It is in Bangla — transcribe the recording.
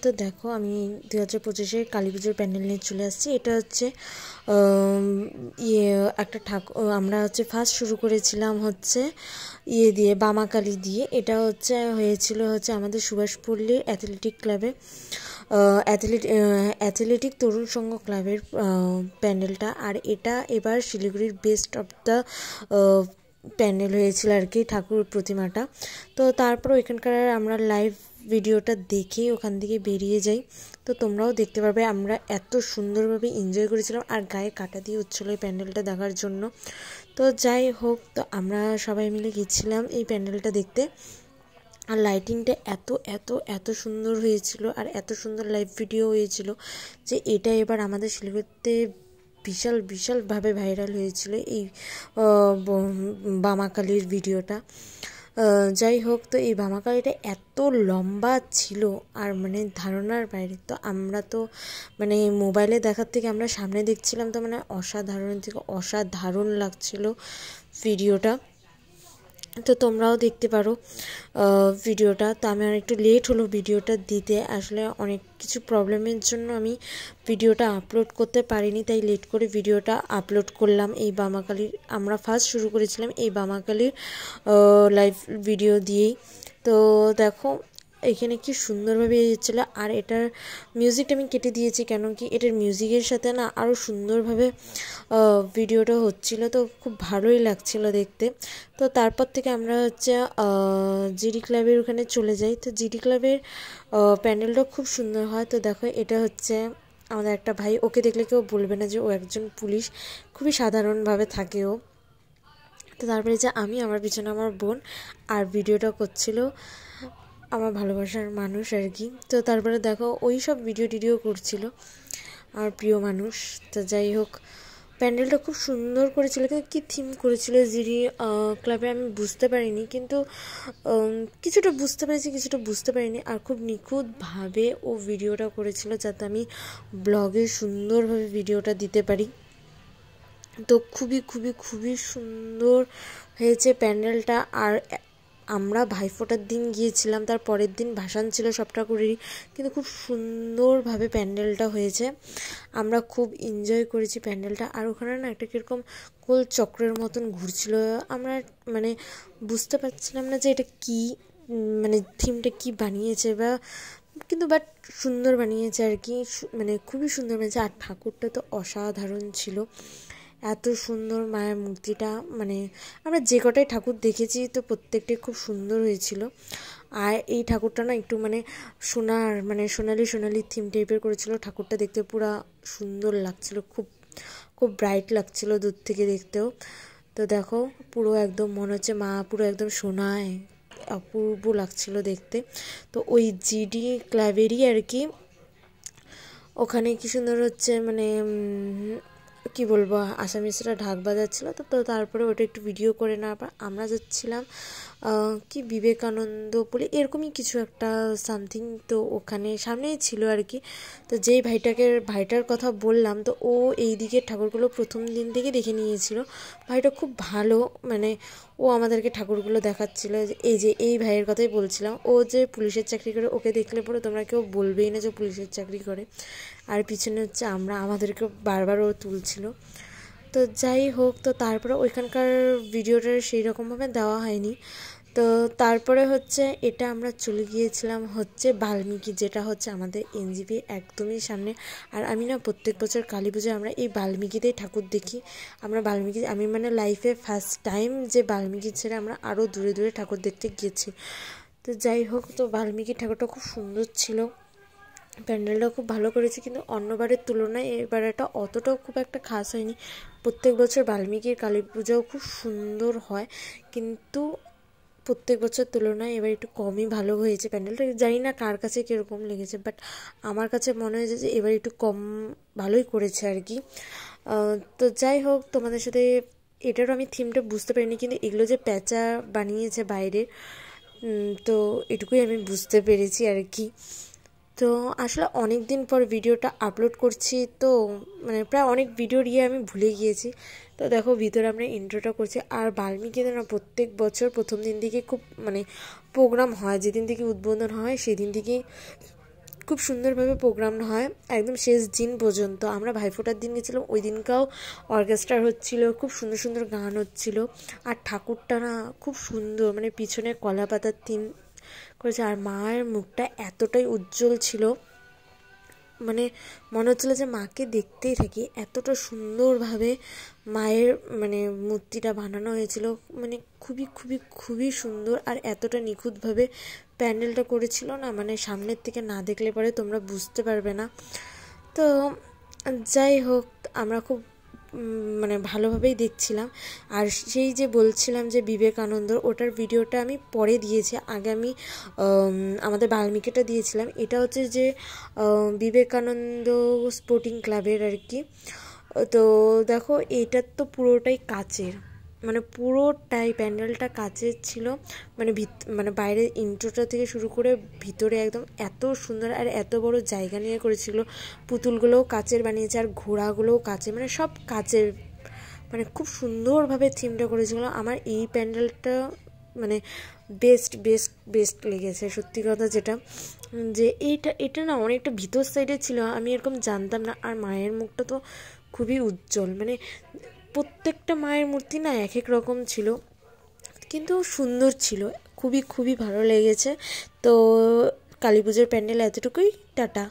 তো দেখো আমি 2025-এর কালী পুজোর প্যান্ডেল নিয়ে চলে আসছি। এটা হচ্ছে একটা ঠাকুর আমরা হচ্ছে ফার্স্ট শুরু করেছিলাম হচ্ছে দিয়ে বামাকালী দিয়ে। এটা হয়েছিল আমাদের সুভাষপল্লী অ্যাথলেটিক ক্লাবে অ্যাথলেটিক তরুণ সংঘ ক্লাবের প্যান্ডেলটা। আর এটা এবার শিলিগুড়ির বেস্ট অফ দ্য প্যান্ডেল হয়েছিল আর কি, ঠাকুর প্রতিমাটা। তো তারপর ওইখানকার আমরা লাইভ ভিডিওটা দেখে ওখান থেকে বেরিয়ে যাই। তো তোমরাও দেখতে পারবে আমরা এত সুন্দরভাবে এনজয় করেছিলাম, আর গায়ে কাটা দিয়ে হচ্ছিল এই প্যান্ডেলটা দেখার জন্য। তো যাই হোক, তো আমরা সবাই মিলে গেছিলাম এই প্যান্ডেলটা দেখতে। আর লাইটিংটা এত এত এত সুন্দর হয়েছিল, আর এত সুন্দর লাইভ ভিডিও হয়েছিল যে এটা এবার আমাদের শিলিগুড়িতে বিশাল বিশালভাবে ভাইরাল হয়েছিল এই বামাকালীর ভিডিওটা। যাই হোক, তো এই বামাকালীটা এত লম্বা ছিল আর মানে ধারণার বাইরে। তো আমরা তো মানে মোবাইলে দেখার থেকে আমরা সামনে দেখছিলাম, তো মানে অসাধারণ লাগছিল ভিডিওটা। তো তোমরাও দেখতে পারো ভিডিওটা। তো আমি আর একটু লেট হলো ভিডিওটা দিতে, আসলে অনেক কিছু প্রবলেমের জন্য আমি ভিডিওটা আপলোড করতে পারিনি, তাই লেট করে ভিডিওটা আপলোড করলাম। এই বামাকালীর আমরা ফার্স্ট শুরু করেছিলাম এই বামাকালীর লাইভ ভিডিও দিয়েই। তো দেখো এখানে কি সুন্দরভাবে এসেছিল। আর এটার মিউজিকটা আমি কেটে দিয়েছি, কেন কি এটার মিউজিকের সাথে না আরও সুন্দরভাবে ভিডিওটা হচ্ছিল, তো খুব ভালোই লাগছিল দেখতে। তো তারপর থেকে আমরা জিডি ক্লাবের ওখানে চলে যাই। তো জিডি ক্লাবের প্যান্ডেলটা খুব সুন্দর হয়। তো দেখো এটা আমাদের একটা ভাই, ওকে দেখলে কেউ বলবে না যে ও একজন পুলিশ, খুবই সাধারণভাবে থাকে ও। তো তারপরে আমি, আমার পিছনে আমার বোন, আর ভিডিওটা করছিল আমার ভালোবাসার মানুষ আর কি। তো তারপরে দেখো ওই সব ভিডিও করছিল আমার প্রিয় মানুষ। তো যাই হোক, প্যান্ডেলটা খুব সুন্দর করেছিল, কিন্তু কী থিম করেছিল জিডি ক্লাবে আমি বুঝতে পারিনি, কিন্তু কিছুটা বুঝতে পেরেছি, কিছুটা বুঝতে পারিনি। আর খুব নিখুঁতভাবে ও ভিডিওটা করেছিল যাতে আমি ব্লগে সুন্দরভাবে ভিডিওটা দিতে পারি। তো খুবই খুবই খুবই সুন্দর হয়েছে প্যান্ডেলটা। আর আমরা ভাইফোঁটার দিন গিয়েছিলাম, তার পরের দিন ভাসান ছিল সব ঠাকুরেরই, কিন্তু খুব সুন্দরভাবে প্যান্ডেলটা হয়েছে। আমরা খুব এনজয় করেছি প্যান্ডেলটা। আর ওখানে না একটা কীরকম গোল চক্রের মতন ঘুরছিল, আমরা মানে বুঝতে পারছিলাম না যে এটা কী, মানে থিমটা কি বানিয়েছে কিন্তু বাট সুন্দর বানিয়েছে আর কি, মানে খুবই সুন্দর বানিয়েছে। আর ঠাকুরটা তো অসাধারণ ছিল, এত সুন্দর মায়ের মূর্তিটা। মানে আমরা যে কটাই ঠাকুর দেখেছি তো প্রত্যেকটাই খুব সুন্দর হয়েছিল। আর এই ঠাকুরটা না একটু মানে সোনালি থিম টাইপের করেছিল। ঠাকুরটা দেখতে পুরো সুন্দর লাগছিল, খুব খুব ব্রাইট লাগছিল দূর থেকে দেখতেও। তো দেখো পুরো একদম মনে হচ্ছে মা পুরো একদম সোনায়, অপূর্ব লাগছিল দেখতে। তো ওই জিডি ক্লাবেরই আর কি ওখানে কি সুন্দর মানে কি বলবো, আসামিসরা ঢাক বাজাচ্ছিল। তো তারপরে ওটা একটু ভিডিও করে নেওয়ার পর আমরা যাচ্ছিলাম কি বিবেকানন্দ বলে এরকমই কিছু একটা সামথিং, তো ওখানে সামনেই ছিল আর কি। তো যেই ভাইটার কথা বললাম, তো ও এই দিকে ঠাকুরগুলো প্রথম দিন থেকে দেখে নিয়েছিল। ভাইটা খুব ভালো, মানে ও আমাদেরকে ঠাকুরগুলো দেখাচ্ছিল। এই ভাইয়ের কথাই বলছিলাম, ও যে পুলিশের চাকরি করে, ওকে দেখলে পরে তোমরা কেউ বলবেই না যে পুলিশের চাকরি করে। আর পিছনে আমাদেরকে বারবার ও তুলছিল। তো যাই হোক, তো তারপরে ওইখানকার ভিডিওটা সেই রকমভাবে দেওয়া হয়নি। তো তারপরে এটা আমরা চলে গিয়েছিলাম বাল্মীকি, যেটা আমাদের এনজিপি একদমই সামনে। আর আমি না প্রত্যেক বছর কালী পুজোয় আমরা এই বাল্মীকিতেই ঠাকুর দেখি। আমি মানে লাইফে ফার্স্ট টাইম যে বাল্মীকি ছেড়ে আমরা আরও দূরে দূরে ঠাকুর দেখতে গিয়েছি। তো যাই হোক, তো বাল্মীকি ঠাকুরটা খুব সুন্দর ছিল, প্যান্ডেলটাও খুব ভালো করেছে, কিন্তু অন্যবারের তুলনায় এবার এটা অতটাও খুব একটা খাস হয়নি। প্রত্যেক বছর বাল্মীকির কালী পুজোও খুব সুন্দর হয়, কিন্তু প্রত্যেক বছর তুলনায় এবার একটু কমই ভালো হয়েছে প্যান্ডেলটা। জানি না কার কাছে কীরকম লেগেছে, বাট আমার কাছে মনে হয়েছে যে এবার একটু কম ভালোই করেছে আর কি। তো যাই হোক, তোমাদের সাথে এটারও আমি থিমটা বুঝতে পারিনি, কিন্তু এগুলো যে প্যাঁচা বানিয়েছে বাইরে, তো এটুকুই আমি বুঝতে পেরেছি আর কি। তো আসলে অনেক দিন পর ভিডিওটা আপলোড করছি, তো মানে প্রায় অনেক ভিডিও আমি ভুলে গিয়েছি। তো দেখো ভিতরে আমরা ইন্ট্রোটা করছি। আর বাল্মীকিতে না প্রত্যেক বছর প্রথম দিন থেকে খুব মানে প্রোগ্রাম হয়, যেদিন থেকে উদ্বোধন হয় সেদিন থেকেই খুব সুন্দরভাবে প্রোগ্রাম হয় একদম শেষ দিন পর্যন্ত। আমরা ভাইফোঁটার দিন গেছিলাম, ওই দিনকাও অর্কেস্ট্রা হচ্ছিল, খুব সুন্দর সুন্দর গান হচ্ছিল। আর ঠাকুরটা না খুব সুন্দর, মানে পিছনে কলা পাতার থিম করেছে। আর মায়ের মুখটা এতটাই উজ্জ্বল ছিল, মানে মনে হচ্ছিলো যে মাকে দেখতেই থাকি, এতটা সুন্দরভাবে মায়ের মানে মূর্তিটা বানানো হয়েছিল। মানে খুবই খুবই খুবই সুন্দর, আর এতটা নিখুঁতভাবে প্যান্ডেলটা করেছিল না, মানে সামনের থেকে না দেখলে পরে তোমরা বুঝতে পারবে না। তো যাই হোক, আমরা খুব মানে ভালোভাবেই দেখছিলাম। আর সেই যে বলছিলাম যে বিবেকানন্দর, ওটার ভিডিওটা আমি পরে দিয়েছি, আগে আমি আমাদের বাল্মীকিটা দিয়েছিলাম। এটা হচ্ছে যে বিবেকানন্দ স্পোর্টিং ক্লাবের আর কি। তো দেখো এটার তো পুরোটাই কাচের, মানে পুরোটাই প্যান্ডেলটা কাচের ছিল, মানে মানে বাইরের ইন্ট্রোটা থেকে শুরু করে ভিতরে একদম এত সুন্দর, আর এত বড় জায়গা নিয়ে করেছিল। পুতুলগুলোও কাচের বানিয়েছে, আর ঘোড়াগুলোও কাচের, মানে সব কাচের, মানে খুব সুন্দরভাবে থিমটা করেছিল। আমার এই প্যান্ডেলটা মানে বেস্ট বেস্ট বেস্ট লেগেছে সত্যি কথা, যেটা যে এটা না অনেকটা ভিতর সাইডে ছিল, আমি এরকম জানতাম না। আর মায়ের মুখটা তো খুবই উজ্জ্বল, মানে প্রত্যেকটা মায়ের মূর্তি না এক এক রকম ছিল, কিন্তু সুন্দর ছিল, খুবই খুবই ভালো লেগেছে। তো কালী পুজোর প্যান্ডেল এতটুকুই, টাটা।